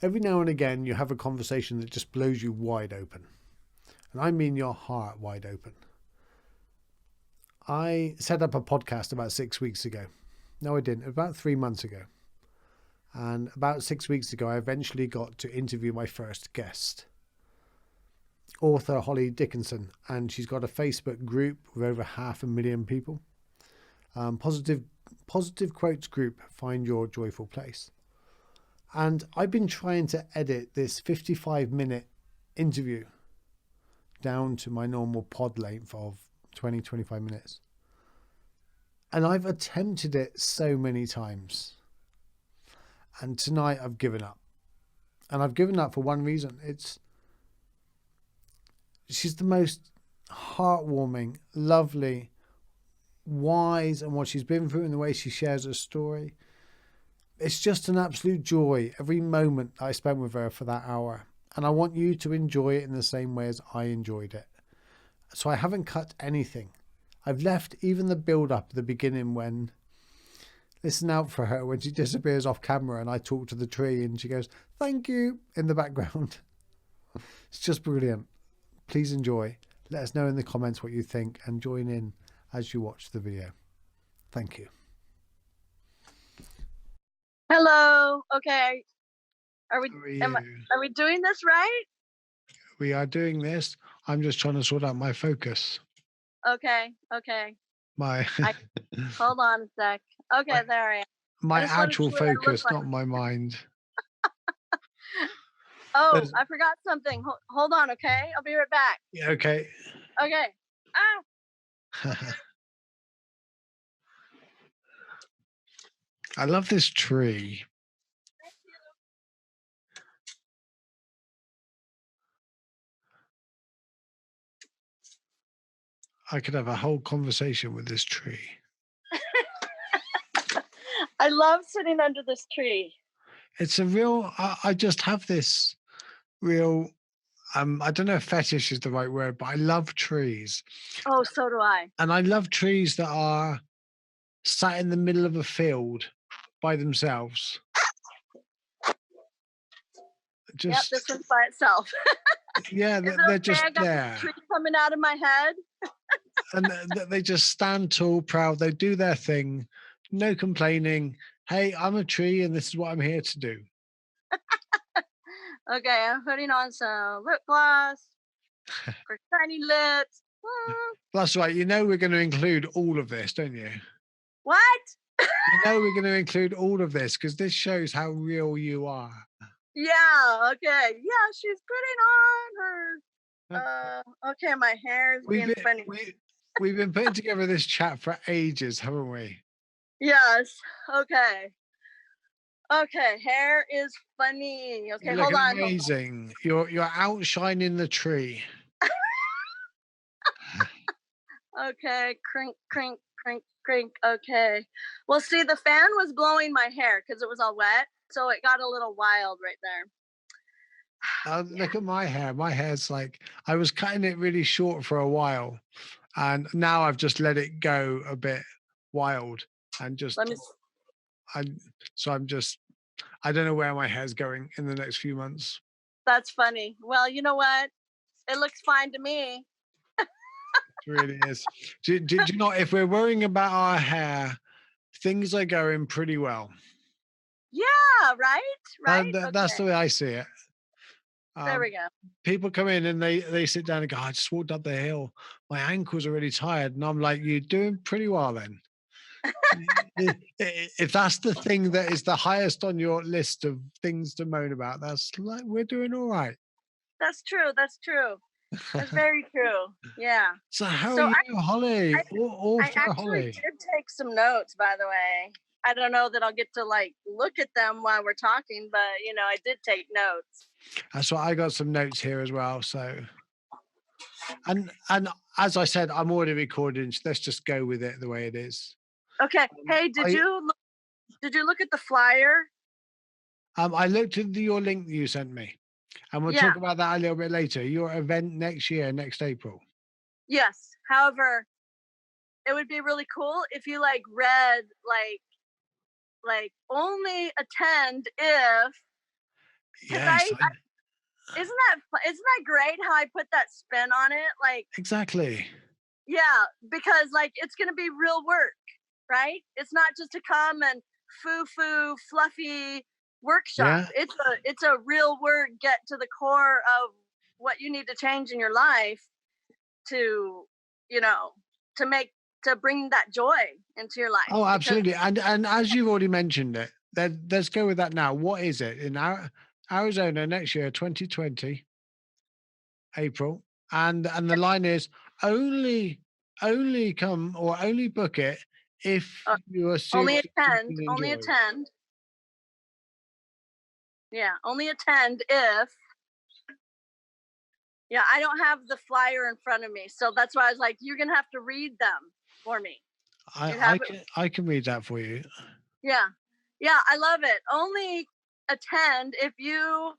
Every now and again, you have a conversation that just blows you wide open. And I mean your heart wide open. I set up a podcast about 6 weeks ago. No, I didn't. About 3 months ago. And about 6 weeks ago, I eventually got to interview my first guest, author Holly Dickinson. And she's got a Facebook group with over 500,000 people. Positive quotes group, Find Your Joyful Place. And I've been trying to edit this 55-minute interview down to my normal pod length of 20-25 minutes. And I've attempted it so many times. And tonight I've given up. And I've given up for one reason. She's the most heartwarming, lovely, wise, and what she's been through and the way she shares her story. It's just an absolute joy every moment I spent with her for that hour. And I want you to enjoy it in the same way as I enjoyed it. So I haven't cut anything. I've left even the build up at the beginning when, listen out for her when she disappears off camera and I talk to the tree and she goes, thank you, in the background. It's just brilliant. Please enjoy. Let us know in the comments what you think and join in as you watch the video. Thank you. Hello. Okay. Are we doing this right? We are doing this. I'm just trying to sort out my focus. Okay. Hold on a sec. Okay, there I am. My actual focus, not my mind. Oh, I forgot something. Hold on, okay? I'll be right back. Yeah, okay. Okay. I love this tree. Thank you. I could have a whole conversation with this tree. I love sitting under this tree. It's a real, I just have this real, I don't know if fetish is the right word, but I love trees. Oh, so do I. And I love trees that are sat in the middle of a field by themselves. Yep, this one's by itself. Yeah, they're just there. Tree coming out of my head. And they just stand tall, proud. They do their thing. No complaining. Hey, I'm a tree and this is what I'm here to do. Okay, I'm putting on some lip gloss for shiny lips. That's right. You know we're going to include all of this, don't you? What? You know we're going to include all of this because this shows how real you are. Yeah, okay. Yeah, she's putting on her... okay, my hair is being funny. We've been putting together this chat for ages, haven't we? Yes. Okay. Okay, hair is funny. Okay, hold on. Amazing. You're outshining the tree. Okay, crink, crink, crink, crink. Okay. Well, see, the fan was blowing my hair because it was all wet, so it got a little wild right there. Look at my hair. My hair's like, I was cutting it really short for a while, and now I've just let it go a bit wild and just. I don't know where my hair's going in the next few months. That's funny. Well, you know what? It looks fine to me. It really is. Do you know, if we're worrying about our hair, things are going pretty well. Yeah, right? That's the way I see it. There we go. People come in and they sit down and go, I just walked up the hill. My ankles are really tired. And I'm like, you're doing pretty well then. If that's the thing that is the highest on your list of things to moan about, that's like, we're doing all right. That's true. That's very true. Yeah. So how are you, Holly? I actually did take some notes, by the way. I don't know that I'll get to look at them while we're talking, but I did take notes. That's what I got some notes here as well. So, and as I said, I'm already recording. So let's just go with it the way it is. Okay. Hey, did you look at the flyer? I looked at your link that you sent me, and we'll talk about that a little bit later. Your event next year, next April. Yes. However, it would be really cool if you read only attend if Because Yes, isn't that great how I put that spin on it? Like, exactly. yeah, because like it's gonna be real work, right? It's not just to come and foo fluffy workshop. Yeah. It's a real work, get to the core of what you need to change in your life to, you know, to make to bring that joy into your life. Oh, Because absolutely. And as you've already mentioned it, then let's go with that now. What is it in Arizona next year, 2020, April? And the line is only come or only book it if uh, you are seriously seeking only enjoy. attend. Yeah, only attend if, yeah, I don't have the flyer in front of me. So that's why I was like, you're going to have to read them for me. I, You I have it. can I can read that for you. Yeah. Yeah, I love it. Only attend if you,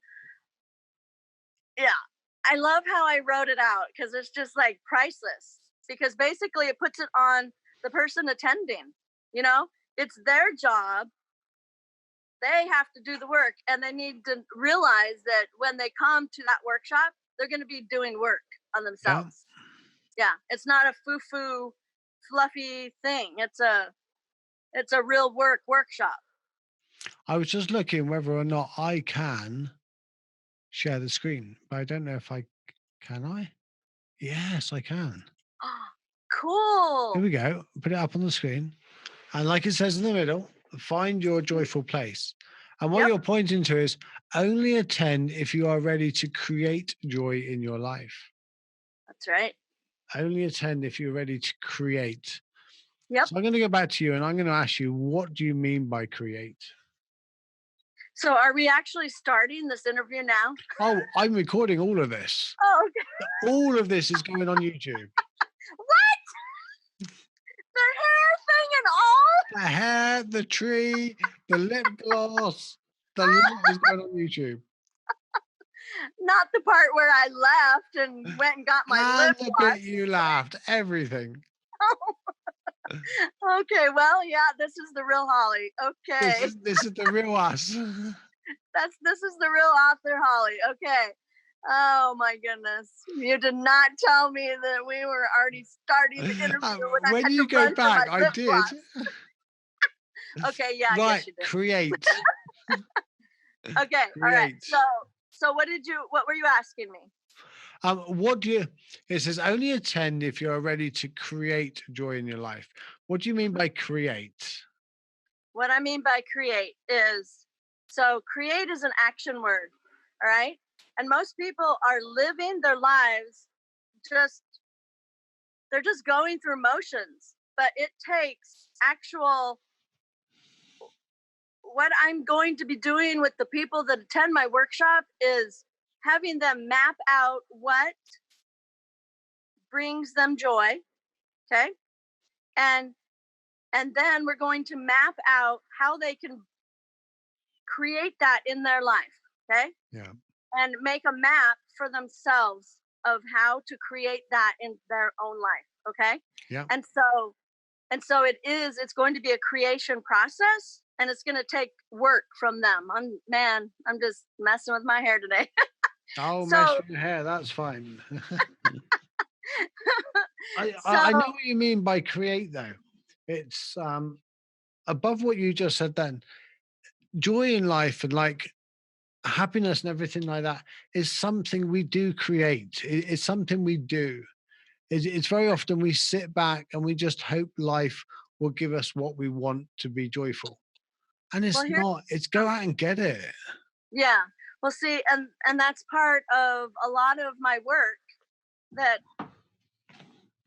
yeah. I love how I wrote it out because it's just like priceless. Because basically it puts it on the person attending, you know? It's their job. They have to do the work and they need to realize that when they come to that workshop, they're going to be doing work on Yeah. themselves. Yeah, it's not a foo-foo fluffy thing. It's a real workshop. I was just looking whether or not I can share the screen, but I don't know if I can I? Yes, I can. Here Cool. we go. Put it up on the screen. And like it says in the middle, find your joyful place. And what Yep, you're pointing to is only attend if you are ready to create joy in your life. that's right. Only attend if you're ready to create. Yep. So I'm going to go back to you and I'm going to ask you, what do you mean by create? So are we actually starting this interview now? Oh, I'm recording all of this. Oh, okay. All of this is going on YouTube. What? The hair thing and all? The hair, the tree, the lip gloss, the lot is going on YouTube. Not the part where I left and went and got my And lip the bit gloss. you laughed, everything. Okay, well, yeah, this is the real Holly. This Okay. is this is the real us. This is the real author Holly. Okay. Oh my goodness. You did not tell me that we were already starting the interview when I When had you to go run for my back, I lip did. gloss. Okay, yeah, I Right, guess you did. create. Okay, all right. Create. So what were you asking me? What do you it says only attend if you're ready to create joy in your life. What do you mean Mhm. by create? What I mean by create is, so create is an action word, all right? And most people are living their lives just, they're just going through motions, but it takes actual, what I'm going to be doing with the people that attend my workshop is having them map out what brings them joy, okay? And and then we're going to map out how they can create that in their life, okay? Yeah. And make a map for themselves of how to create that in their own life, okay? Yeah. And so it's going to be a creation process and it's going to take work from them. I'm just messing with my hair today. Oh, mess So with your hair, that's fine. I, so I I know what you mean by create though. It's above what you just said then. Joy in life and like happiness and everything like that is something we do create. It's something we do. It's very often we sit back and we just hope life will give us what we want to be joyful. And well it's here not, it's go out and get it. yeah. Well see, and that's part of a lot of my work that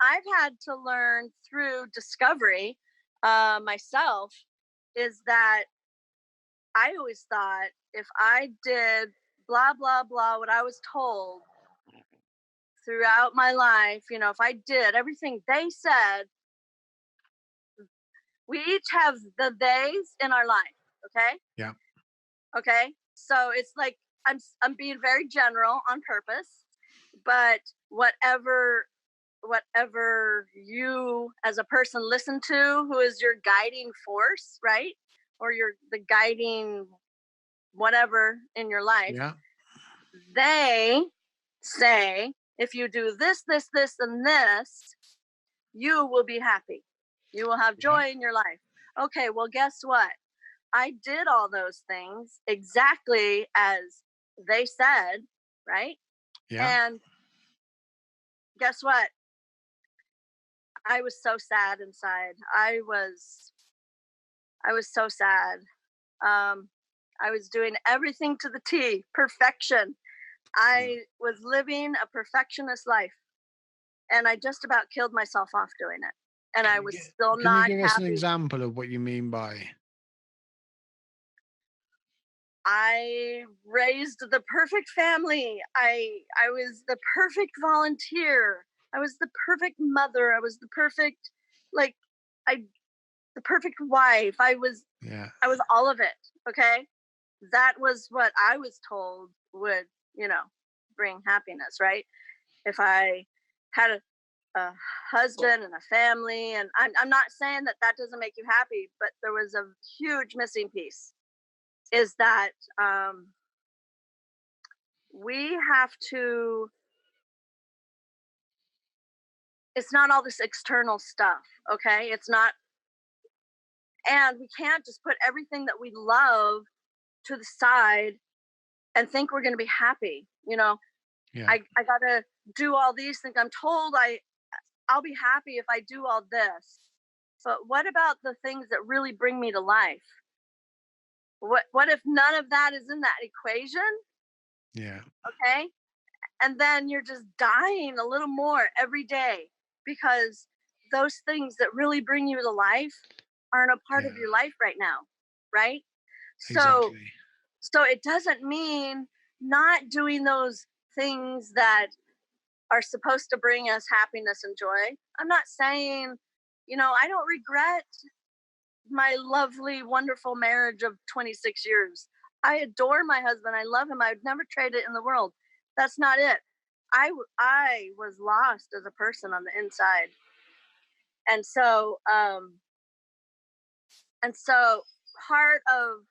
I've had to learn through discovery myself, is that I always thought if I did blah, blah, blah, what I was told throughout my life, if I did everything they said, we each have the theys in our life. Okay. Yeah. Okay. So it's like I'm being very general on purpose, but whatever you as a person listen to, who is your guiding force, right? Or the guiding whatever in your life, Yeah. they say, if you do this, this, this, and this, you will be happy. You will have Yeah. joy in your life. Okay, well, guess what? I did all those things exactly as they said, right? Yeah. And guess what? I was so sad inside. I was so sad. Um, I was doing everything to the T, perfection. Yeah. I was living a perfectionist life, and I just about killed myself off doing it. And I was still Can you not give us an happy. example of what you mean by? I raised the perfect family. I was the perfect volunteer. I was the perfect mother. I was the perfect, like, I the perfect wife. Yeah. I was all of it. Okay, that was what I was told would, bring happiness, right? If I had a husband and a family, and I'm not saying that that doesn't make you happy, but there was a huge missing piece. Is that we have to, it's not all this external stuff, okay? It's not, and we can't just put everything that we love to the side and think we're going to be happy. Yeah. I gotta do all these things. I'm told I'll be happy if I do all this. But what about the things that really bring me to life? What if none of that is in that equation? Yeah. Okay. And then you're just dying a little more every day because those things that really bring you to life aren't a part of Yeah. your life right now. Right. So Exactly. so it doesn't mean not doing those things that are supposed to bring us happiness and joy. I'm not saying, I don't regret my lovely, wonderful marriage of 26 years. I adore my husband. I love him. I would never trade it in the world. That's not it. I was lost as a person on the inside. And so part of,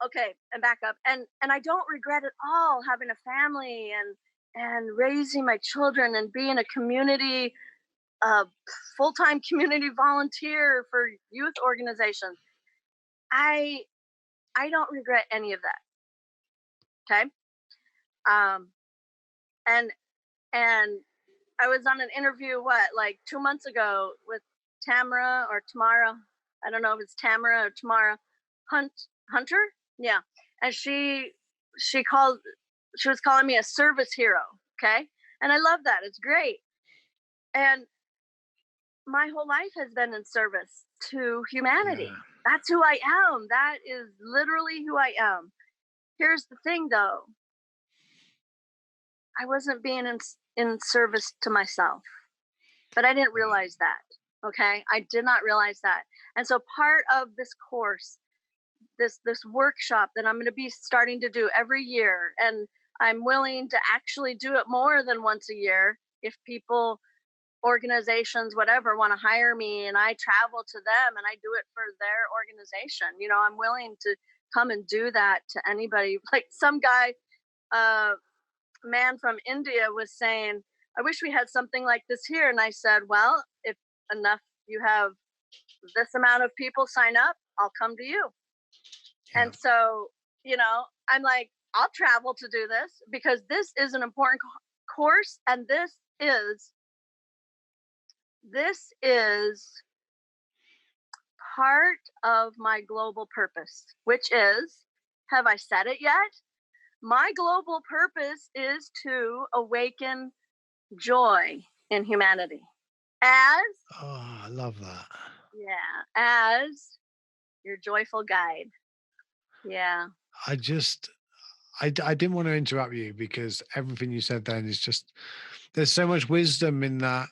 okay, and back up. And I don't regret at all having a family and raising my children and being a community, uh, full-time community volunteer for youth organizations. I I don't regret any of that. Okay. Um, and and I was on an interview, like 2 months ago, with Tamara or Tamara. I don't know if it's Tamara or Tamara Hunt Hunter. Yeah, and she was calling me a service hero. Okay, and I love that. It's great. And my whole life has been in service to Yeah. humanity. That's who I am. That is literally who I am. Here's the thing, though. I wasn't being in service to myself, but I didn't Yeah. realize that. Okay, I did not realize that. And so part of this course, this workshop that I'm going to be starting to do every year, and I'm willing to actually do it more than once a year if people, organizations, whatever, want to hire me, and I travel to them and I do it for their organization. I'm willing to come and do that to anybody. Like some guy, man from India, was saying, I wish we had something like this here. And I said, well, if enough, you have this amount of people sign up, I'll come to you. Yeah. And so, I'm like, I'll travel to do this because this is an important course. And this is part of my global purpose, which is, have I said it yet? My global purpose is to awaken joy in humanity as, Oh, I love that. yeah, as your joyful guide. Yeah. I just, I didn't want to interrupt you because everything you said then is just, there's so much wisdom in that.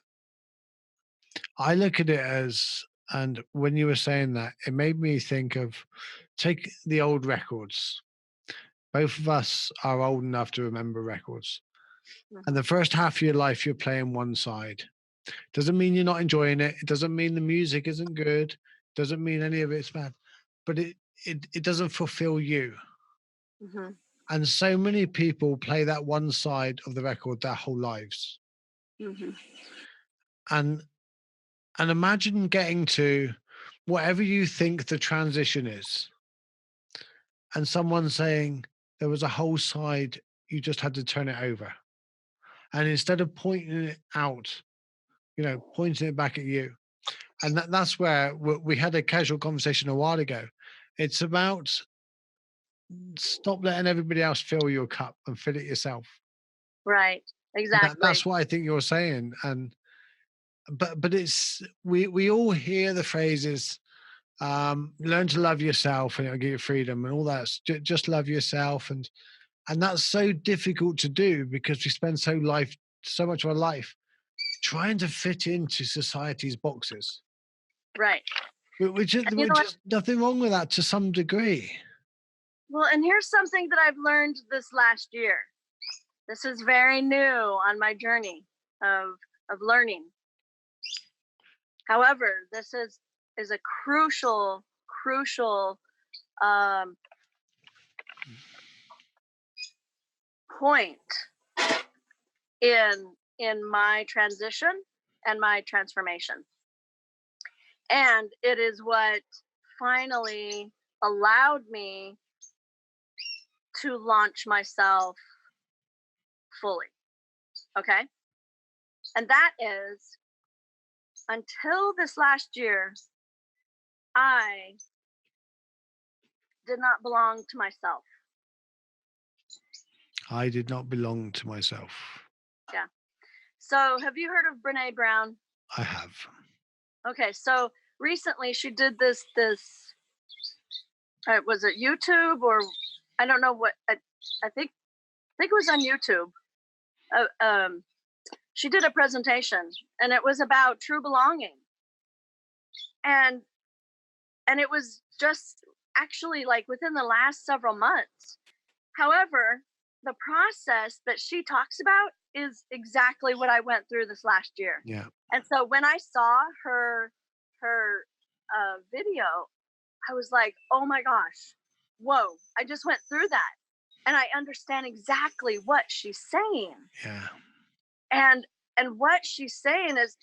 I look at it as, and when you were saying that, it made me think of, take the old records. Both of us are old enough to remember records. And Mhm. the first half of your life, you're playing one side. Doesn't mean you're not enjoying it. It doesn't mean the music isn't good. Doesn't mean any of it's bad. But it doesn't fulfill you. Mhm. And so many people play that one side of the record their whole lives. Mhm. And imagine getting to whatever you think the transition is, and someone saying there was a whole side, you just had to turn it over. And instead of pointing it out, pointing it back at you. And that's where we had a casual conversation a while ago. It's about stop letting everybody else fill your cup and fill it yourself. Right. And Exactly. that's what I think you're saying. And but it's we all hear the phrases, learn to love yourself and it'll give you freedom and all that. Just love yourself, and that's so difficult to do because we spend so much of our life trying to fit into society's boxes. Right. And you know Which what? is nothing wrong with that to some degree. Well, and here's something that I've learned this last year. This is very new on my journey of learning. However, this is a crucial um, point in my transition and my transformation. And it is what finally allowed me to launch myself fully. Okay? And that is until this last year, I did not belong to myself. I did not belong to myself. Yeah. So, have you heard of Brene Brown? I have. Okay, so recently she did this was it YouTube or I don't know what I think it was on YouTube. Uh, um, she did a presentation and it was about true belonging, and it was just actually like within the last several months. However, the process that she talks about is exactly what I went through this last year. Yeah. And so when I saw her video, I was like, "Oh my gosh. Whoa, I just went through that." And I understand exactly what she's saying. Yeah. And what she's saying is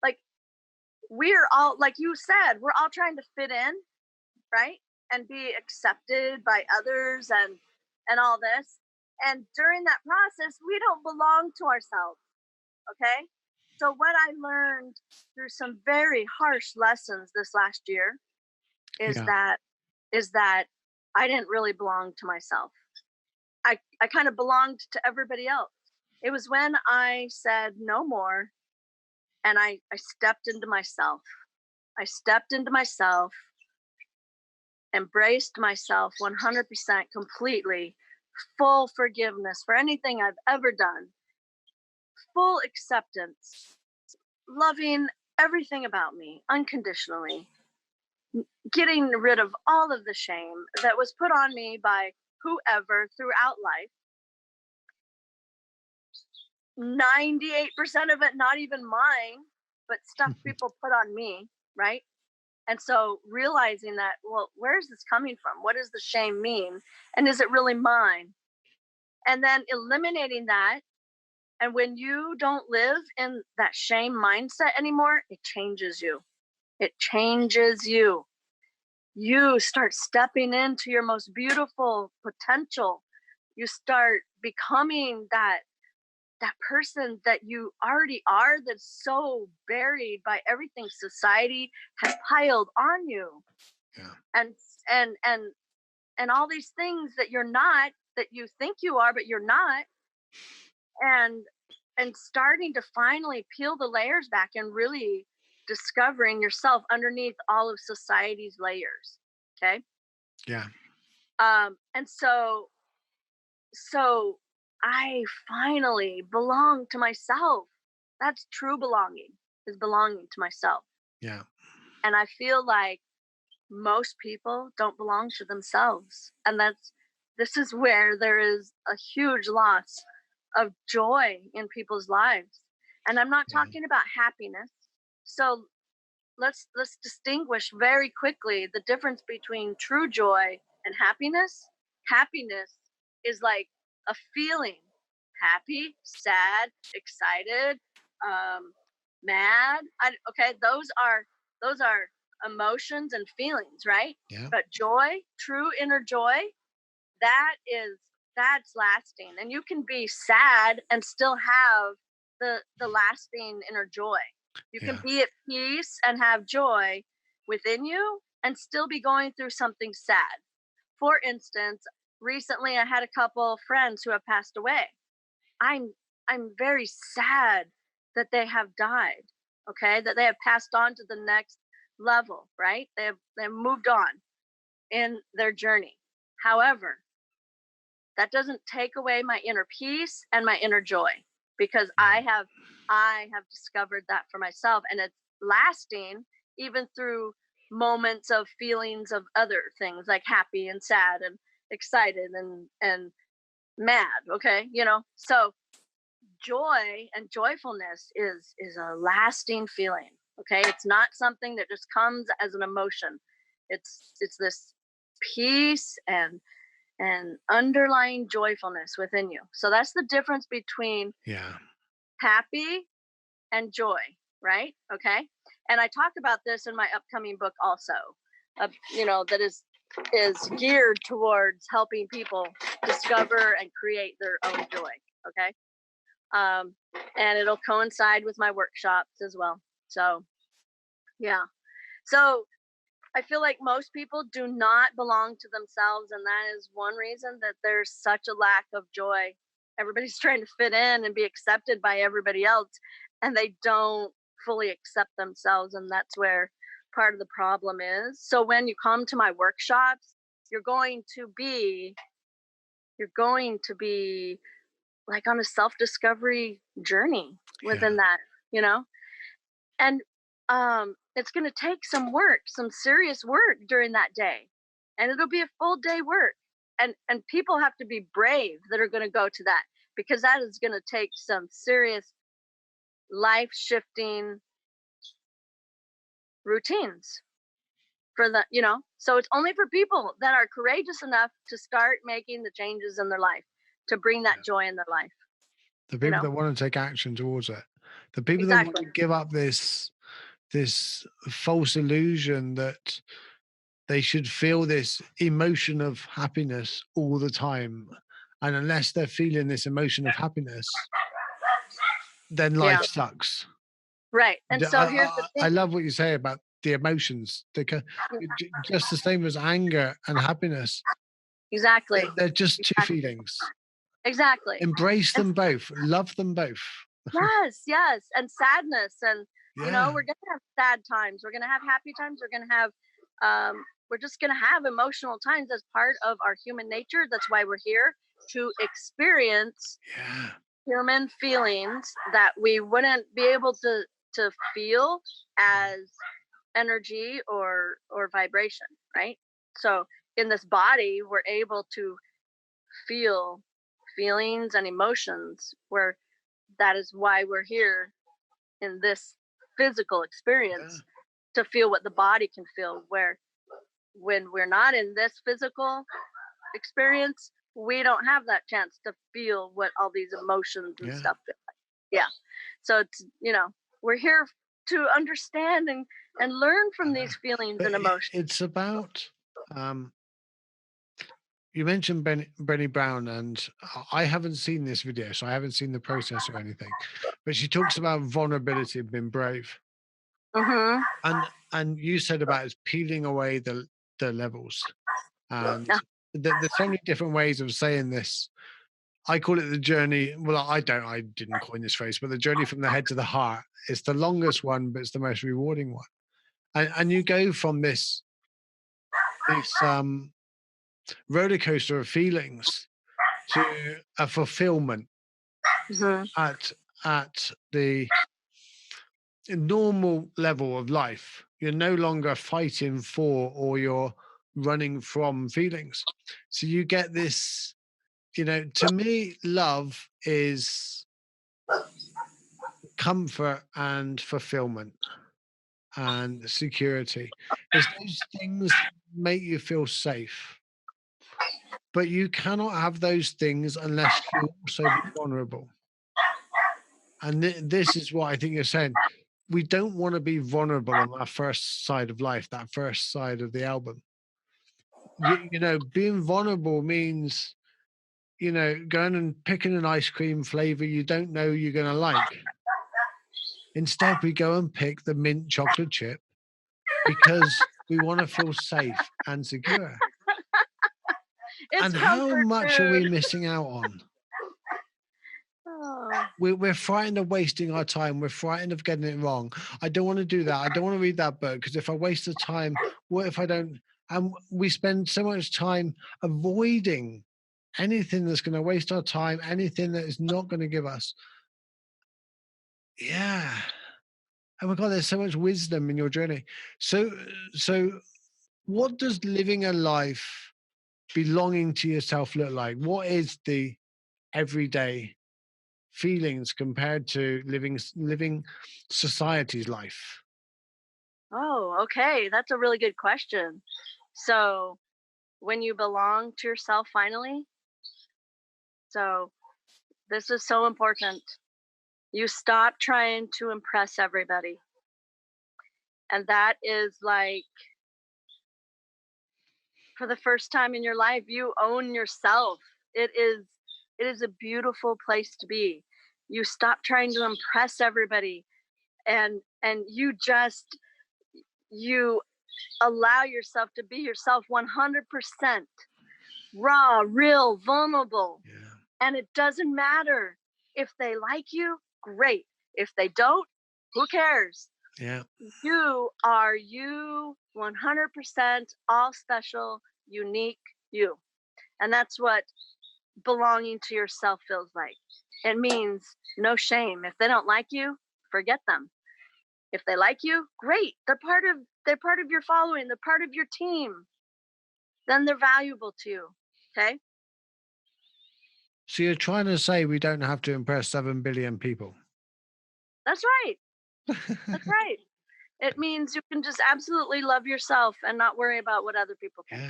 like we're all like you said, we're all trying to fit in, right? And be accepted by others and all this. And during that process, we don't belong to ourselves. Okay? So what I learned through some very harsh lessons this last year is Yeah. that is that I didn't really belong to myself. I kind of belonged to everybody else. It was when I said no more and I stepped into myself. I stepped into myself, embraced myself 100% completely, full forgiveness for anything I've ever done, full acceptance, loving everything about me unconditionally, getting rid of all of the shame that was put on me by whoever throughout life. 98% of it not even mine, but stuff people put on me, right? And so realizing that, well, where is this coming from? What does the shame mean? And is it really mine? And then eliminating that. And when you don't live in that shame mindset anymore, it changes you. It changes you. You start stepping into your most beautiful potential. You start becoming that person that you already are that's so buried by everything society has piled on you. Yeah. And and and and all these things that you're not, that you think you are but you're not. And starting to finally peel the layers back and really discovering yourself underneath all of society's layers. Okay. Yeah. And so I finally belong to myself. That's true belonging, is belonging to myself. Yeah. And I feel like most people don't belong to themselves. And this is where there is a huge loss of joy in people's lives. And I'm not Yeah. talking about happiness. So let's distinguish very quickly the difference between true joy and happiness. Happiness is like a feeling. Happy, sad, excited, mad. Okay, those are emotions and feelings, right? Yeah. But joy, true inner joy, that is that's lasting. And you can be sad and still have the lasting inner joy. You can Yeah. be at peace and have joy within you and still be going through something sad. For instance, recently I had a couple friends who have passed away. I'm I'm very sad that they have died, okay? That they have passed on to the next level, right? They've moved on in their journey. However, that doesn't take away my inner peace and my inner joy because No. I have discovered that for myself, and it's lasting even through moments of feelings of other things like happy and sad and excited and mad, okay? So joy and joyfulness is a lasting feeling, okay? It's not something that just comes as an emotion. It's this peace and underlying joyfulness within you. So that's the difference between Yeah. happy and joy, right? Okay. And I talk about this in my upcoming book also, that is geared towards helping people discover and create their own joy. Okay. Um, and it'll coincide with my workshops as well. So yeah. So I feel like most people do not belong to themselves, and that is one reason that there's such a lack of joy. Everybody's trying to fit in and be accepted by everybody else, and they don't fully accept themselves, and that's where part of the problem is. So when you come to my workshops, you're going to be you're going to be like on a self-discovery journey Yeah. within that, you know? And it's going to take some work, some serious work during that day, and it'll be a full day work. And people have to be brave that are going to go to that, because that is going to take some serious life shifting routines for so it's only for people that are courageous enough to start making the changes in their life, to bring that Yeah. joy in their life. The you people know that want to take action towards it. The people that want exactly. to give up this false illusion that they should feel this emotion of happiness all the time. And unless they're feeling this emotion of happiness, then Yeah, life sucks. right. And D- so I, here's the I, I thing. love what you say about the emotions. Just the same as anger and happiness. Exactly. They're just two Exactly. feelings. Exactly. Embrace And them both. Love them both. yes, yes, and sadness, and Yeah. we're gonna have sad times. We're gonna have happy times. We're just gonna have emotional times as part of our human nature. That's why we're here, to experience Yeah. human feelings that we wouldn't be able to feel as energy or vibration, right? So in this body, we're able to feel feelings and emotions, where that is why we're here in this physical Yeah. experience, to feel what the body can feel, where when we're not in this physical experience, we don't have that chance to feel what all these emotions and Yeah. stuff feel like. Yeah. So it's we're here to understand and learn from Yeah. these feelings But and emotions. it's about um you mentioned Benny Brown, and I haven't seen this video, so I haven't seen the process or anything. But she talks about vulnerability and being brave, Mm-hmm. and you said about it's peeling away the levels, and Yeah. there's so many different ways of saying this. I call it the journey. Well, I didn't coin this phrase, but the journey from the head to the heart. It's the longest one, but it's the most rewarding one. And you go from this roller coaster of feelings to a fulfillment Mm-hmm. at the normal level of life. You're no longer fighting for, or you're running from feelings. So you get this, to me, love is comfort and fulfillment and security. It's those things that make you feel safe. But you cannot have those things unless you also be vulnerable. And this is what I think you're saying. We don't want to be vulnerable on that first side of life, that first side of the album. Being vulnerable means, going and picking an ice cream flavor you don't know you're going to like. Instead, we go and pick the mint chocolate chip because we want to feel safe and secure. It's And how comfort much are we food. missing out on? Oh. We're frightened of wasting our time. We're frightened of getting it wrong. I don't want to do that. I don't want to read that book because if I waste the time, what if I don't? And we spend so much time avoiding anything that's going to waste our time, anything that is not going to give us. Yeah. Oh my God, there's so much wisdom in your journey. So what does living a life belonging to yourself look like? What is the everyday feelings compared to living society's life? Oh, okay. That's a really good question. So, when you belong to yourself finally, so this is so important. You stop trying to impress everybody. And that is like for the first time in your life, you own yourself. It is a beautiful place to be. You stop trying to impress everybody and you allow yourself to be yourself 100% raw, real, vulnerable. Yeah. And it doesn't matter if they like you, great. If they don't, who cares? Yeah. You are you 100% all special, unique you. And that's what belonging to yourself feels like. It means no shame. If they don't like you, forget them. If they like you, great. They're part of your following, they're part of your team. Then they're valuable to you. Okay? So you're trying to say we don't have to impress 7 billion people? That's right. That's right. It means you can just absolutely love yourself and not worry about what other people think.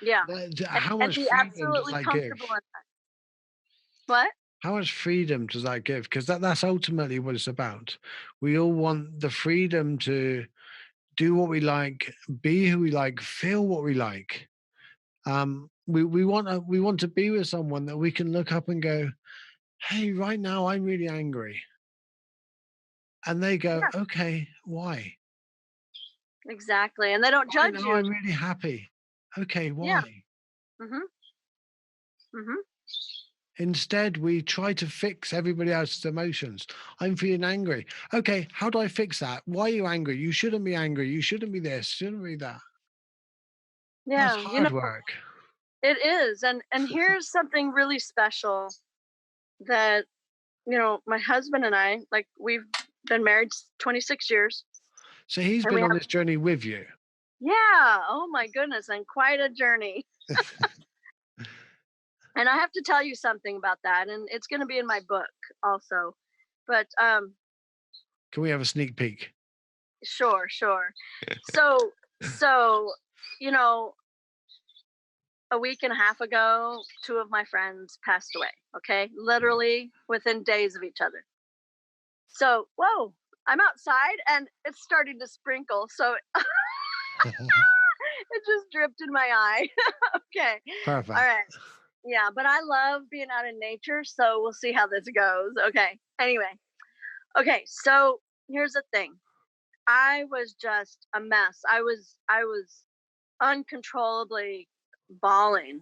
Yeah. Yeah. How And much be freedom does absolutely that give? comfortable in that. What? How much freedom does that give? Because that's ultimately what it's about. We all want the freedom to do what we like, be who we like, feel what we like. We want to be with someone that we can look up and go, hey, right now I'm really angry. And they go, Yeah, okay, why? exactly. And they don't Right judge now you. I'm really happy. Okay, Yeah. why? Mhm. Mhm. Instead, we try to fix everybody else's emotions. I'm feeling angry. Okay, how do I fix that? Why are you angry? You shouldn't be angry. You shouldn't be this, shouldn't be that. That's Yeah, hard work. it is. And here's something really special that my husband and I, like, we've been married 26 years So he's and we been on have this journey with you. yeah, oh my goodness, and quite a journey. And I have to tell you something about that, and it's going to be in my book also. But Can we have a sneak peek? sure, sure. So, you know, a week and a half ago, two of my friends passed away, okay? Literally within days of each other. So, whoa, I'm outside and it's starting to sprinkle. So it just dripped in my eye. Okay. All Perfect. right. Yeah, but I love being out in nature, so we'll see how this goes. Okay. Anyway. Okay, so here's the thing. I was just a mess. I was uncontrollably bawling.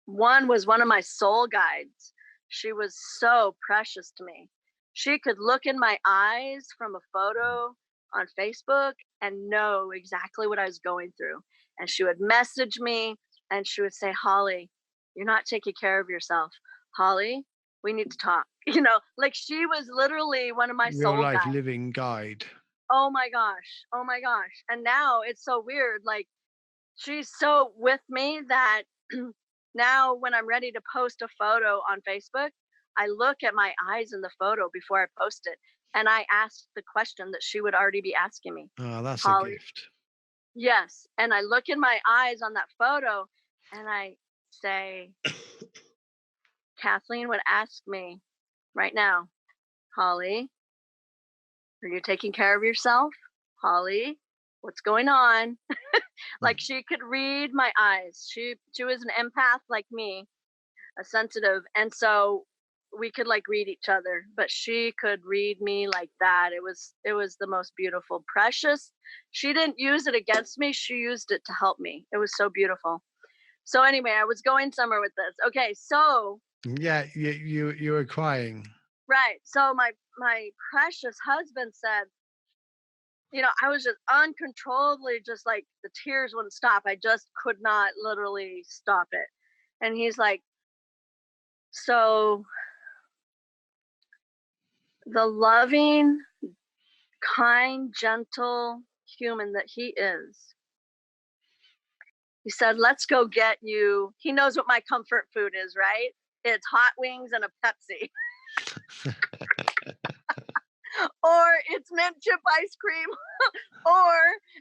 One was one of my soul guides. She was so precious to me. She could look in my eyes from a photo on Facebook and know exactly what I was going through. And she would message me and she would say, Holly, you're not taking care of yourself. Holly, we need to talk. Like she was literally one of my Real soul life guides. living guide. Oh my gosh. Oh my gosh. And now it's so weird. Like she's so with me that now when I'm ready to post a photo on Facebook, I look at my eyes in the photo before I post it. And I ask the question that she would already be asking me. Oh, that's a Holly, gift. yes. And I look in my eyes on that photo And I say, Kathleen would ask me right now, Holly, are you taking care of yourself? Holly, what's going on? Like she could read my eyes. She was an empath like me, a sensitive, and so we could like read each other, but she could read me like that. It was the most beautiful, precious. She didn't use it against me, she used it to help me. It was so beautiful. So anyway, I was going somewhere with this. Okay, so Yeah, you were crying. right. So my precious husband said, I was just uncontrollably, just like the tears wouldn't stop. I just could not literally stop it. And he's like, so the loving, kind, gentle human that he is, he said, let's go get you. He knows what my comfort food is, right? It's hot wings and a Pepsi, or it's mint chip ice cream, or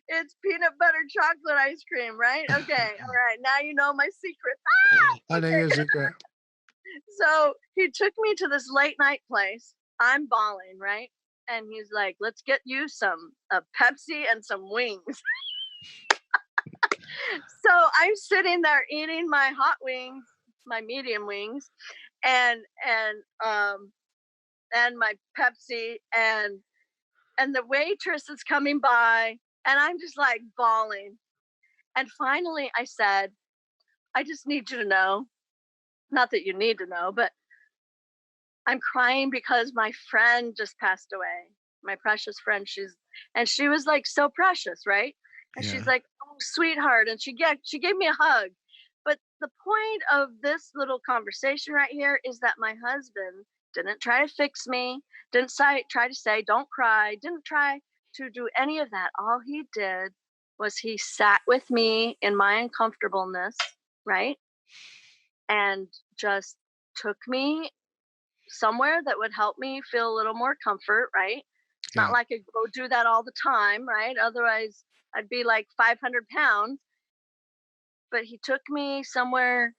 it's peanut butter chocolate ice cream, right? Okay, all right. Now you know my secret. I know Okay. your secret. So he took me to this late night place. I'm bawling, right? And he's like, let's get you some Pepsi and some wings. So I'm sitting there eating my hot wings, my medium wings, and my Pepsi, and the waitress is coming by, and I'm just like bawling. And finally I said, I just need you to know, not that you need to know, but I'm crying because my friend just passed away. My precious friend, she was like so precious, right? And she's Yeah. like, "Oh, sweetheart," and she gave me a hug. But the point of this little conversation right here is that my husband didn't try to fix me, didn't try to say, "Don't cry," didn't try to do any of that. All he did was he sat with me in my uncomfortableness, right? And just took me somewhere that would help me feel a little more comfort, right? It's not Yeah. like I go do that all the time, right? Otherwise, I'd be like 500 pounds. But he took me somewhere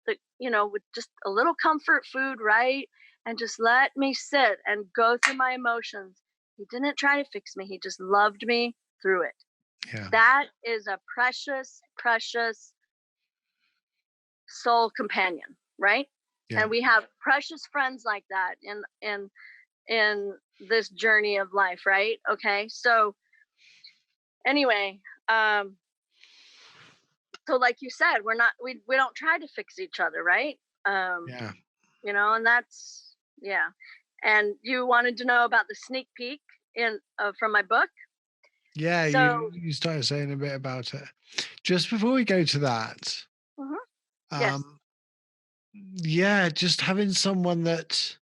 that, with just a little comfort food, right? And just let me sit and go through my emotions. He didn't try to fix me, he just loved me through it. Yeah. That is a precious, precious soul companion, right? Yeah. And we have precious friends like that in this journey of life, right? Okay. So anyway, so like you said, we don't try to fix each other, right? Um, Yeah. and that's yeah. And you wanted to know about the sneak peek in from my book. Yeah, So you started saying a bit about it. Just before we go to that, mhm, yes, um, yeah, just having someone that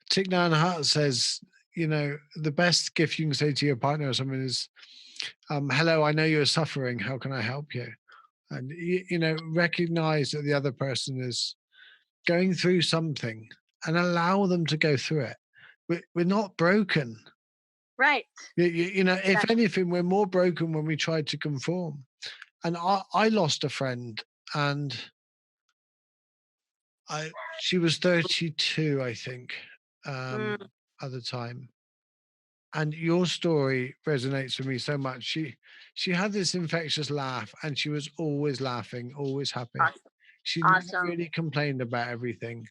Thich Nhat Hanh says, the best gift you can say to your partner or someone is, hello, I know you're suffering. How can I help you? And, recognize that the other person is going through something and allow them to go through it. We're not broken. right. If anything, we're more broken when we try to conform. And I lost a friend, and she was 32, I think, Mm, at the time. And your story resonates with me so much. She had this infectious laugh, and she was always laughing, always happy. awesome. She never Awesome. really complained about everything.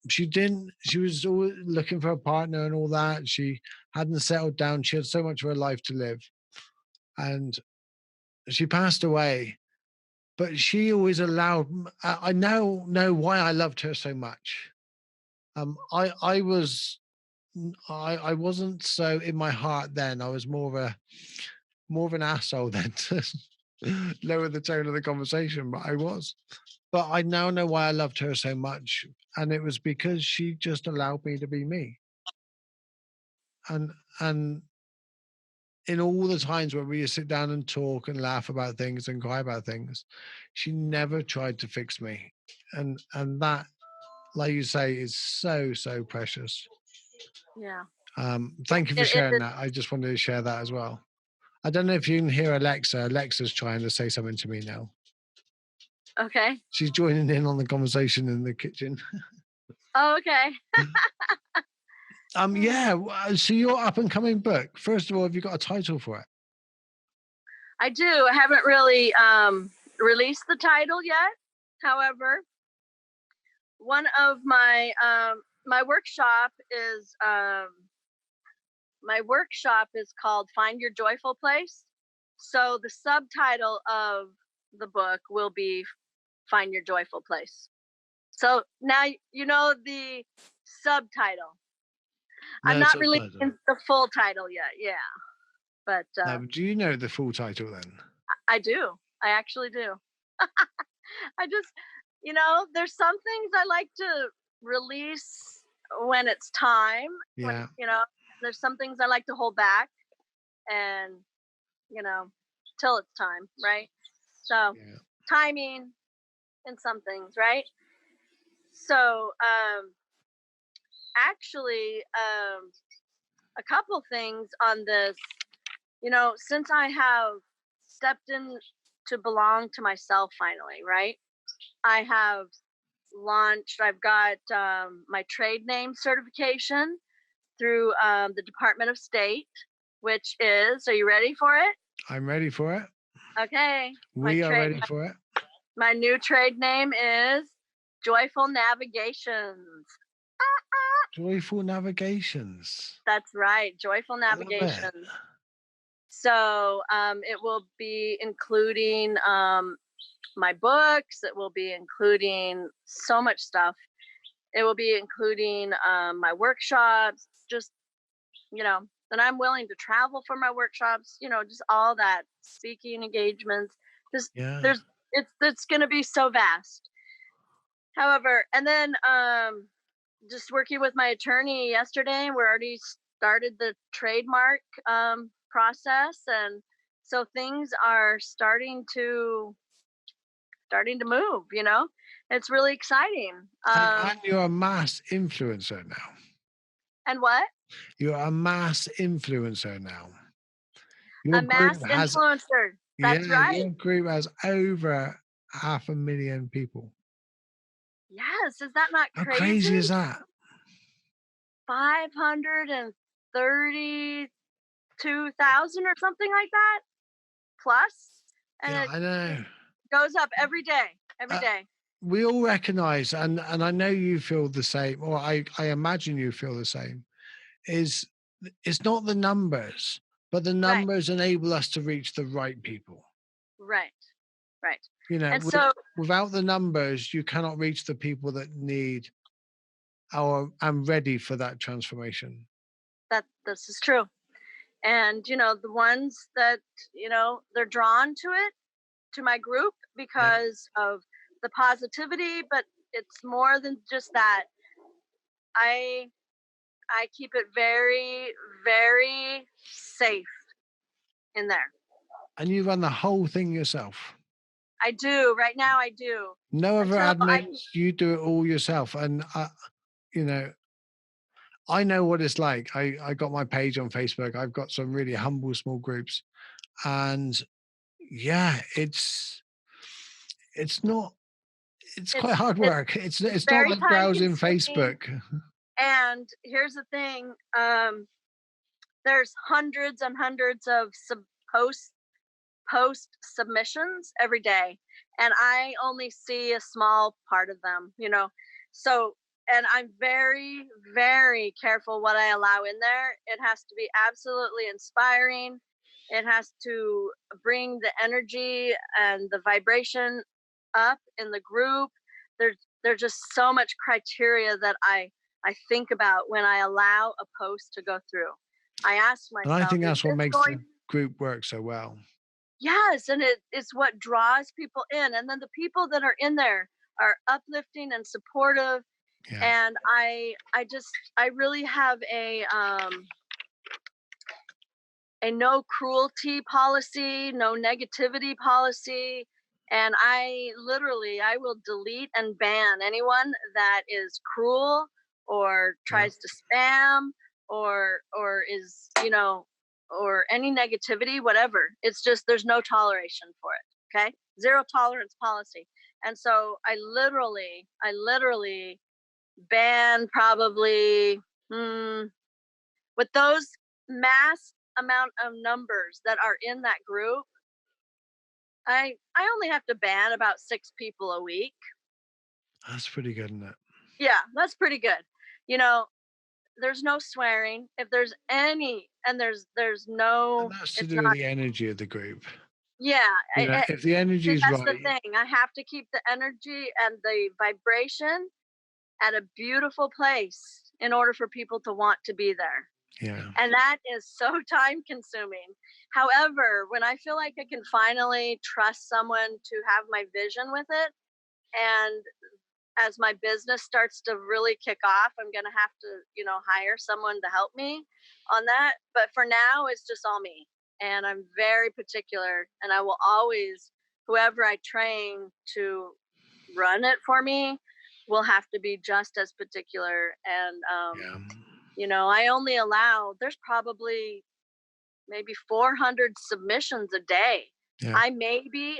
She didn't. She was always looking for a partner and all that. She hadn't settled down. She had so much of her life to live, and she passed away. But she always allowed. I now know why I loved her so much. I wasn't so in my heart then. I was more of an asshole then to lower the tone of the conversation, but I was. But I now know why I loved her so much, and it was because she just allowed me to be me. And in all the times when we sit down and talk and laugh about things and cry about things, she never tried to fix me. And that, like you say, is so, so precious. Yeah. Thank you for It sharing is. that. I just wanted to share that as well. I don't know if you can hear Alexa. Alexa's trying to say something to me now. Okay. She's joining in on the conversation in the kitchen. Oh, okay. Yeah. So your up and coming book. First of all, have you got a title for it? I do. I haven't really released the title yet. However, one of my my workshop is called Find Your Joyful Place. So the subtitle of the book will be Find Your Joyful Place. So now you know the subtitle. I'm No not subtitle. releasing the full title yet. Yeah. But Do you know the full title then? I do. I actually do. I just, there's some things I like to release when it's time. Yeah. There's some things I like to hold back and, till it's time, right? So, Yeah. timing in some things, right? So, actually, a couple things on this, since I have stepped in to belong to myself finally, right? I have I've got my trade name certification through the Department of State, which is, are you ready for it? I'm ready for it. Okay. We are ready for it. My new trade name is Joyful Navigations. Joyful Navigations. That's right, Joyful Navigations. So it will be including my books. It will be including so much stuff. It will be including my workshops, just, and I'm willing to travel for my workshops, just all that speaking engagements. Just it's going to be so vast. However, and then just working with my attorney yesterday, we're already started the trademark process, and so things are starting to move. It's really exciting. And you're a mass influencer now. And what? You're a mass influencer now. A mass influencer. That's right. Your group has over 500,000 people. Yes, is that not crazy? How crazy is that? 532,000 or something like that, plus, and Yeah, I know. Goes up every day. Every day. We all recognize, and I know you feel the same, or I imagine you feel the same. It's not the numbers, but the numbers enable us to reach the right people. Right. And so, without the numbers, you cannot reach the people that need and ready for that transformation. This is true. And the ones that they're drawn to it, to my group, because of the positivity, but it's more than just that. I keep it very, very safe in there. And you run the whole thing yourself. I do. Right now, I do. No other admins. You do it all yourself. And, I know what it's like. I got my page on Facebook. I've got some really humble small groups. And yeah, it's quite hard work. It's not like browsing Facebook. And here's the thing. There's hundreds and hundreds of post submissions every day, and I only see a small part of them, so, and I'm very, very careful what I allow in there. It has to be absolutely inspiring. It has to bring the energy and the vibration up in the group. There's just so much criteria that I think about when I allow a post to go through. I ask myself, and I think that's what makes the group work so well. Yes, and it's what draws people in, and then the people that are in there are uplifting and supportive. Yeah. And I really have a no cruelty policy, no negativity policy, and I will delete and ban anyone that is cruel or tries to spam or is, or any negativity, whatever. It's just, there's no toleration for it. Okay. Zero tolerance policy. And so I literally banned probably with those mass amount of numbers that are in that group, I only have to ban about 6 people a week. That's pretty good, isn't it? Yeah, that's pretty good. You know, there's no swearing. If there's any, and there's And no, that's to it's do with not. the energy of the group. Yeah, If the energy see, is that's the right, thing. I have to keep the energy and the vibration at a beautiful place in order for people to want to be there. yeah, And that is so time consuming. However, when I feel like I can finally trust someone to have my vision with it, and as my business starts to really kick off, I'm going to have to, hire someone to help me on that. But for now, it's just all me. And I'm very particular, and I will always, whoever I train to run it for me, will have to be just as particular. And, yeah, I only allow, there's probably maybe 400 submissions a day. yeah. I maybe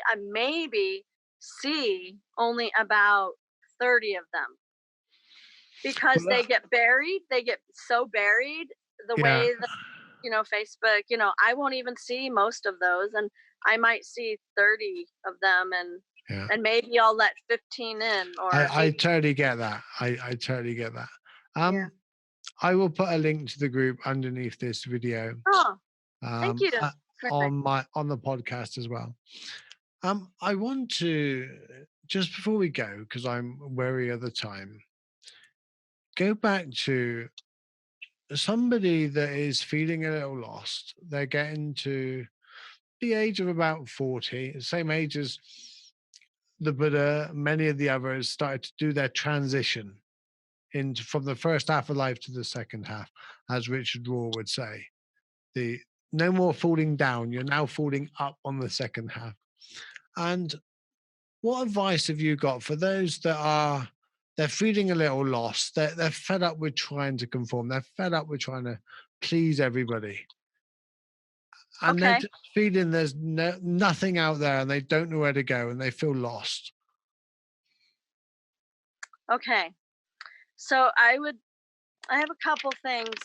see only about 30 of them because Well, they get buried. They get so buried the yeah, way that, Facebook, I won't even see most of those, and I might see 30 of them, and yeah. maybe I'll let 15 in, or I maybe. totally get that. I totally get that. Yeah. I will put a link to the group underneath this video, Oh, thank um, you. uh, Very nice. on the podcast as well. I want to, just before we go, because I'm wary of the time, go back to somebody that is feeling a little lost. They're getting to the age of about 40, the same age as the Buddha. Many of the others started to do their transition into from the first half of life to the second half, as Richard Rohr would say. The no more falling down, you're now falling up on the second half. And what advice have you got for those that they're feeling a little lost? They're fed up with trying to conform. They're fed up with trying to please everybody, and they're Okay. just feeling there's nothing out there, and they don't know where to go, and they feel lost. Okay. So I have a couple things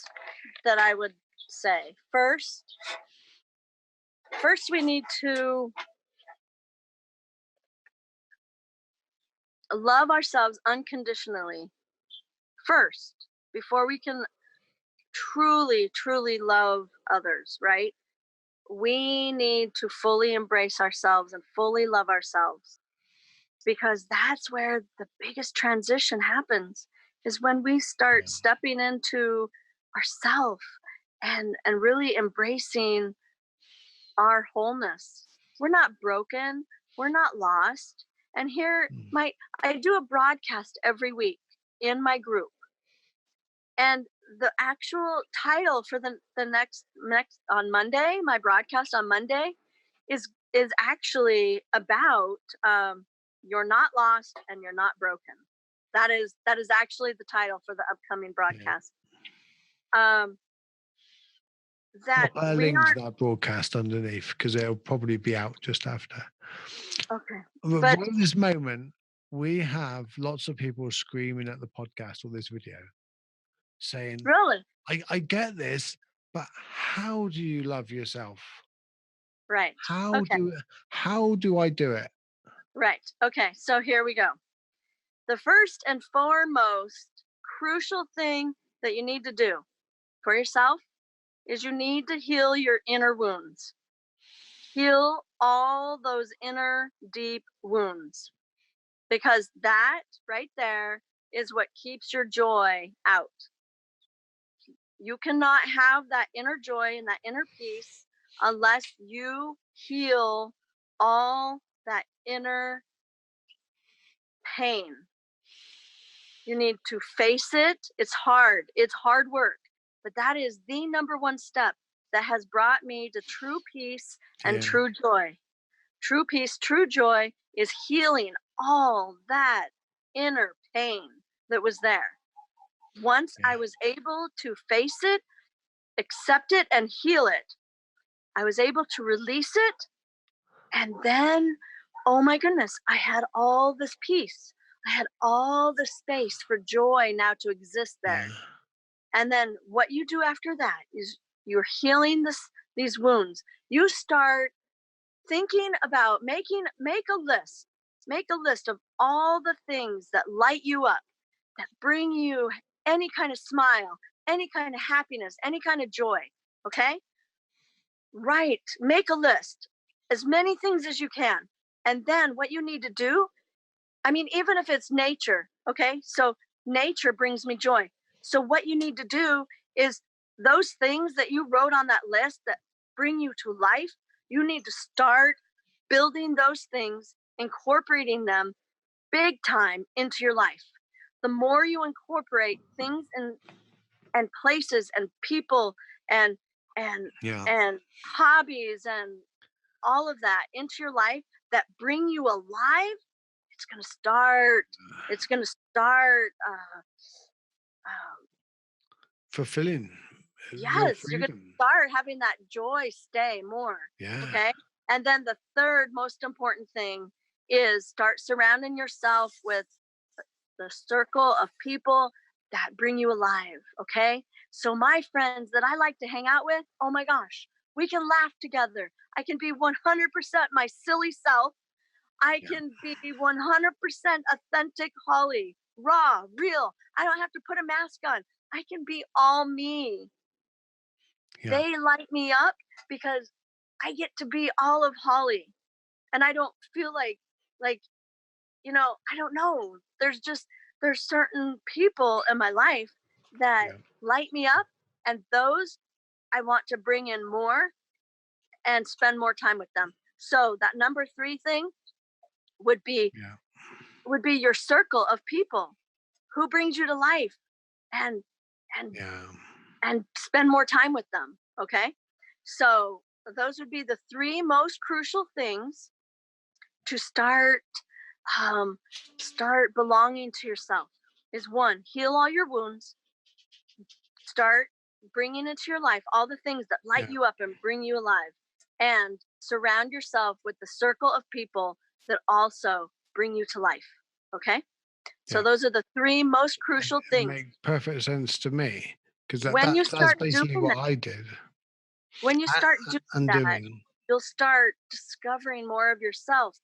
that I would say. First we need to love ourselves unconditionally first before we can truly love others, right? We need to fully embrace ourselves and fully love ourselves, because that's where the biggest transition happens, is when we start Yeah. stepping into ourself and really embracing our wholeness. We're not broken, we're not lost. And here Mm. I do a broadcast every week in my group. And the actual title for the next on Monday, my broadcast on Monday is actually about you're not lost and you're not broken. That is actually the title for the upcoming Yeah. broadcast. I'll That put a we link to are that broadcast underneath because it'll probably be out just after. okay. But But right this moment, we have lots of people screaming at the podcast or this video saying, really, I get this, but how do you love yourself? right. How Okay. do how do I do it? Right. Okay. So here we go. The first and foremost crucial thing that you need to do for yourself is you need to heal your inner wounds. Heal all those inner deep wounds, because that right there is what keeps your joy out. You cannot have that inner joy and that inner peace unless you heal all that inner pain. You need to face it. It's hard. It's hard work. But that is the number one step that has brought me to true peace and Yeah, true joy. True peace, true joy is healing all that inner pain that was there. Once yeah, I was able to face it, accept it, and heal it, I was able to release it. And then oh my goodness, I had all this peace. I had all this space for joy now to exist Yeah. there. And then what you do after that is you're healing these wounds. You start thinking about make a list. Make a list of all the things that light you up, that bring you any kind of smile, any kind of happiness, any kind of joy. Okay? Right. Make a list. As many things as you can. And then what you need to do, I mean, even if it's nature, okay? So nature brings me joy. So what you need to do is those things that you wrote on that list that bring you to life, you need to start building those things, incorporating them big time into your life. The more you incorporate things and places and people and and Yeah. and hobbies and all of that into your life that bring you alive, it's going to start it's going to start um, Fulfilling. Real yes, you're going to freedom. start having that joy stay more. Yeah. Okay, and then the third most important thing is start surrounding yourself with the circle of people that bring you alive. Okay, so my friends that I like to hang out with, oh my gosh, we can laugh together. I can be 100% my silly self. I Yeah. can be 100% authentic Holly, raw, real. I don't have to put a mask on. I can be all me. Yeah. They light me up because I get to be all of Holly. And I don't feel like, I don't know. There's certain people in my life that Yeah. light me up, and those I want to bring in more and spend more time with them. So that number 3 thing would be Yeah. would be your circle of people who brings you to life, and and Yeah. and spend more time with them. Okay, so those would be the 3 most crucial things to um start belonging to yourself. Is one, heal all your wounds. Start bringing into your life all the things that light Yeah. you up and bring you alive, and surround yourself with the circle of people that also bring you to life. Okay, so Yeah. those are the 3 most It crucial things. makes perfect sense to me because When you that's start basically doing what that, I did when you start doing and that, doing. you'll start discovering more of yourself.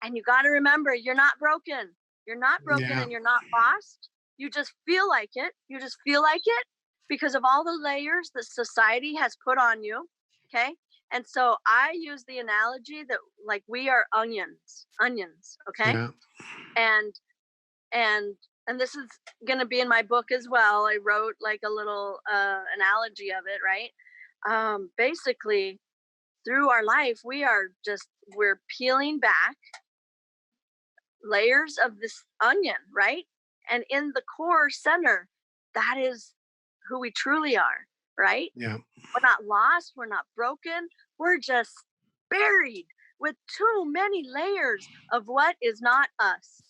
And you got to remember, you're not broken. You're not broken Yeah. and you're not lost. You just feel like it. You just feel like it because of all the layers that society has put on you. Okay. And so I use the analogy that like we are onions. Okay. Yeah. And, and, and this is going to be in my book as well. I wrote like a little analogy of it, right? Basically, through our life, we're peeling back layers of this onion, right? And in the core center, that is who we truly are, right? Yeah. We're not lost, we're not broken, we're just buried with too many layers of what is not us.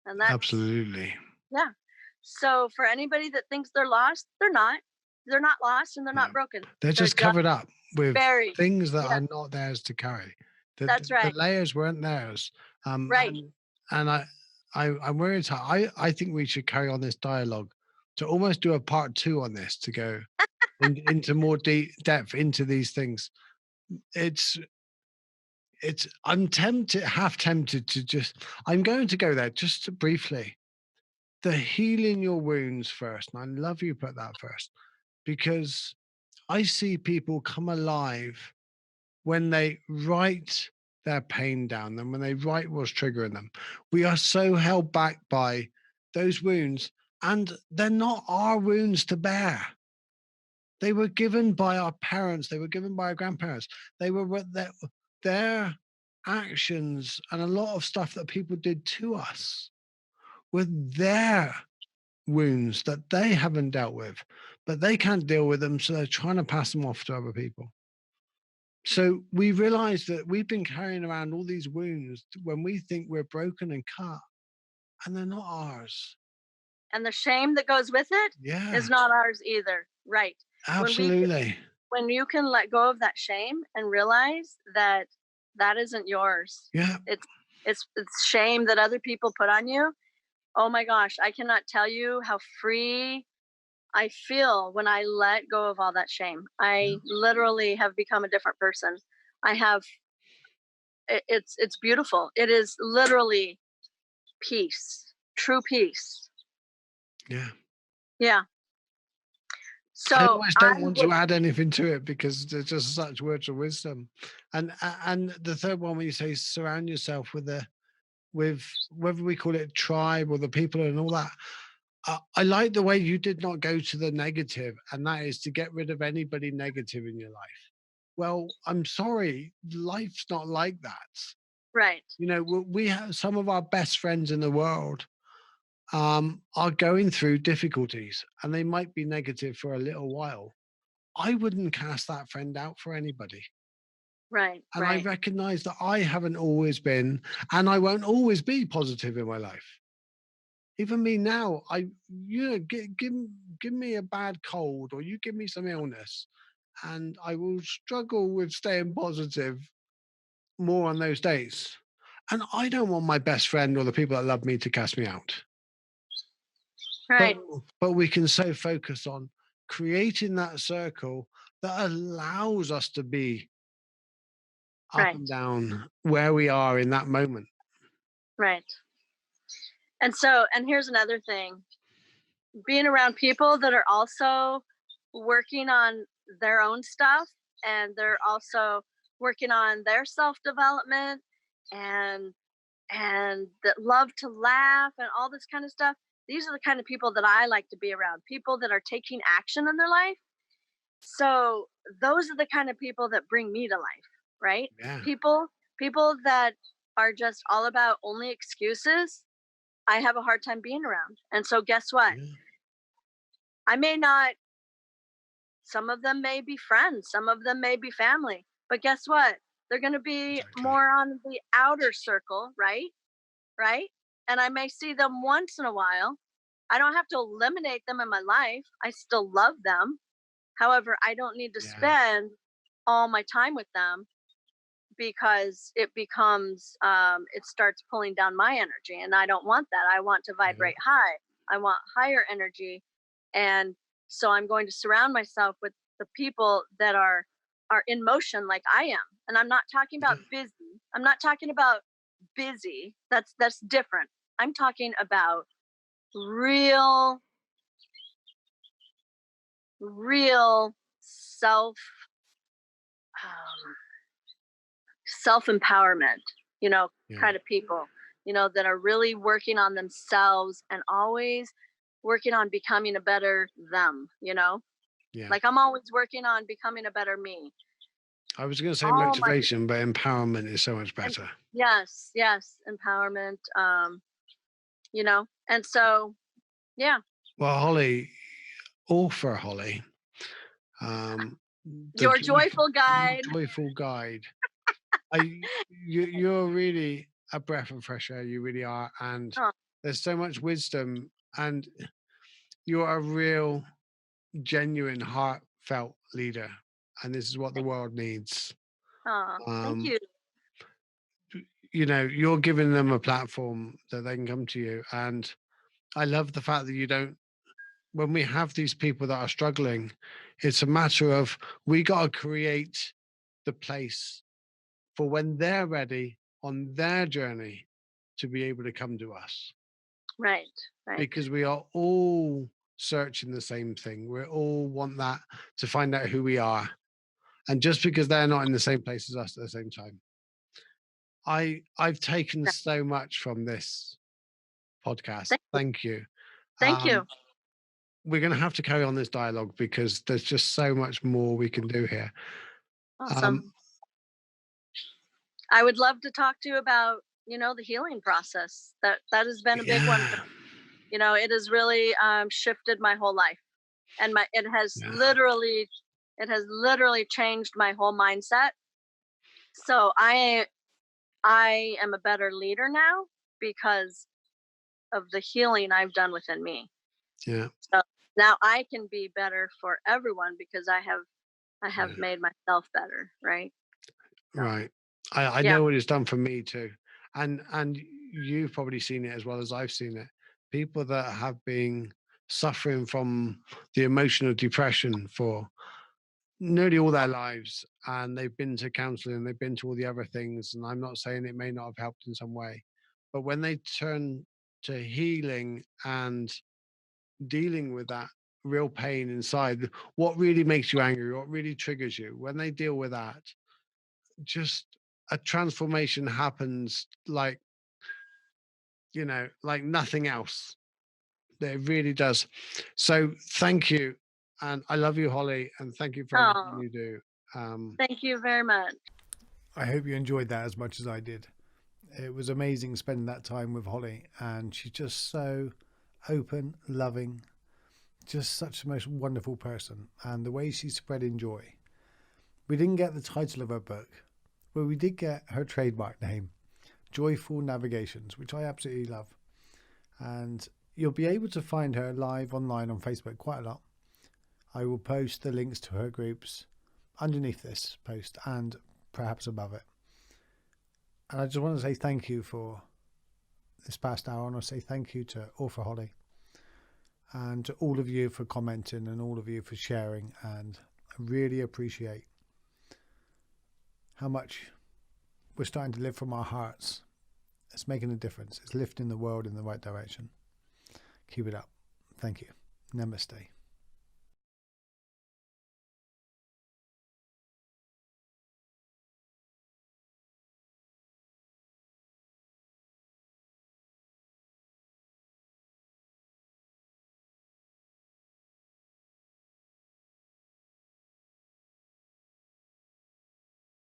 And that's, Absolutely. yeah. So for anybody that thinks they're lost, they're not. They're not lost and they're Yeah. not broken. They're They're just just covered up with buried. things that Yeah, are not theirs to carry. that's The right. layers weren't theirs. Right. And I'm worried. I think we should carry on this dialogue to almost do a part 2 on this to go into more deep depth into these things. It's I'm tempted, half tempted to just I'm going to go there just to briefly. The healing your wounds first. And I love you put that first because I see people come alive when they write their pain down and when they write what's triggering them. We are so held back by those wounds, and they're not our wounds to bear. They were given by our parents, they were given by our grandparents. They were their actions and a lot of stuff that people did to us were their wounds that they haven't dealt with, but they can't deal with them. So they're trying to pass them off to other people. So we realize that we've been carrying around all these wounds when we think we're broken and cut, and they're not ours. And the shame that goes with it Yeah, is not ours either. Right. When we absolutely. when you can let go of that shame and realize that that isn't yours. Yeah. It's shame that other people put on you. Oh my gosh, I cannot tell you how free I feel when I let go of all that shame. I literally have become a different person. I have it's beautiful. It is literally peace, true peace. Yeah. Yeah. I So almost I don't want would, to add anything to it because there's just such words of wisdom. And the third one, when you say surround yourself with whether we call it tribe or the people and all that, I like the way you did not go to the negative, and that is to get rid of anybody negative in your life. Well, I'm sorry, life's not like that. right, You know, we have some of our best friends in the world are going through difficulties, and they might be negative for a little while. I wouldn't cast that friend out for anybody. right, And I right, recognize that I haven't always been, and I won't always be positive in my life. Even me now, give me a bad cold, or you give me some illness, and I will struggle with staying positive more on those days. And I don't want my best friend or the people that love me to cast me out. But right, but we can so focus on creating that circle that allows us to be up right, and down where we are in that moment. right. And here's another thing, being around people that are also working on their own stuff, and they're also working on their self development, and that love to laugh and all this kind of stuff. These are the kind of people that I like to be around, people that are taking action in their life. So those are the kind of people that bring me to life, right? Yeah. People that are just all about only excuses, I have a hard time being around. And so guess what? Yeah. I may not, some of them may be friends, some of them may be family, but guess what? They're going to be Exactly. more on the outer circle, right? Right? And I may see them once in a while. I don't have to eliminate them in my life. I still love them. However, I don't need to Yeah. spend all my time with them, because it becomes it starts pulling down my energy, and I don't want that. I want to Yeah. vibrate high. I want higher energy. And so I'm going to surround myself with the people that are in motion like I am. And I'm not talking Yeah. about busy. I'm not talking about busy. That's different. I'm talking about real real self um, self empowerment, Yeah. kind of people, that are really working on themselves and always working on becoming a better them. Yeah. Like I'm always working on becoming a better me. I was going to say Oh my, motivation, but empowerment is so much and better. yes, yes, empowerment. And so, yeah, Well, Holly, all for Holly, um, the your joyful guide. joyful guide. You're really a breath of fresh air. You really are, and Oh, there's so much wisdom, and you're a real, genuine, heartfelt leader, and this is what the thank, world needs. thank Um, you. you're giving them a platform that they can come to you, and I love the fact that you don't. When we have these people that are struggling, it's a matter of we got to create the place for when they're ready on their journey to be able to come to us, Right, right, because we are all searching the same thing. We all want that to find out who we are. And just because they're not in the same place as us at the same time. I've taken right. so much from this podcast. Thank, Thank you. thank you. We're going to have to carry on this dialogue because there's just so much more we can do here. Awesome. Um, I would love to talk to you about, the healing process. That has been a big one for yeah, it has really shifted my whole life, and my yeah, it has literally changed my whole mindset. So I am a better leader now because of the healing I've done within me. yeah, So now I can be better for everyone because I have I have made myself better, right? So, Right. I yeah. know what it's done for me too. And you've probably seen it as well as I've seen it. People that have been suffering from the emotional depression for nearly all their lives, and they've been to counseling, they've been to all the other things, and I'm not saying it may not have helped in some way, but when they turn to healing and dealing with that real pain inside, what really makes you angry, what really triggers you, when they deal with that, just a transformation happens like, like nothing else. It really does. So thank you. And I love you, Holly, and thank you for everything Oh, you do. thank you very much. I hope you enjoyed that as much as I did. It was amazing spending that time with Holly, and she's just so open, loving, just such a most wonderful person. And the way she's spreading joy. We didn't get the title of her book, but we did get her trademark name, Joyful Navigations, which I absolutely love. And you'll be able to find her live online on Facebook quite a lot. I will post the links to her groups underneath this post and perhaps above it. And I just want to say thank you for this past hour. I want to say thank you to Author Holly and to all of you for commenting and all of you for sharing. And I really appreciate how much we're starting to live from our hearts. It's making a difference. It's lifting the world in the right direction. Keep it up. Thank you. Namaste.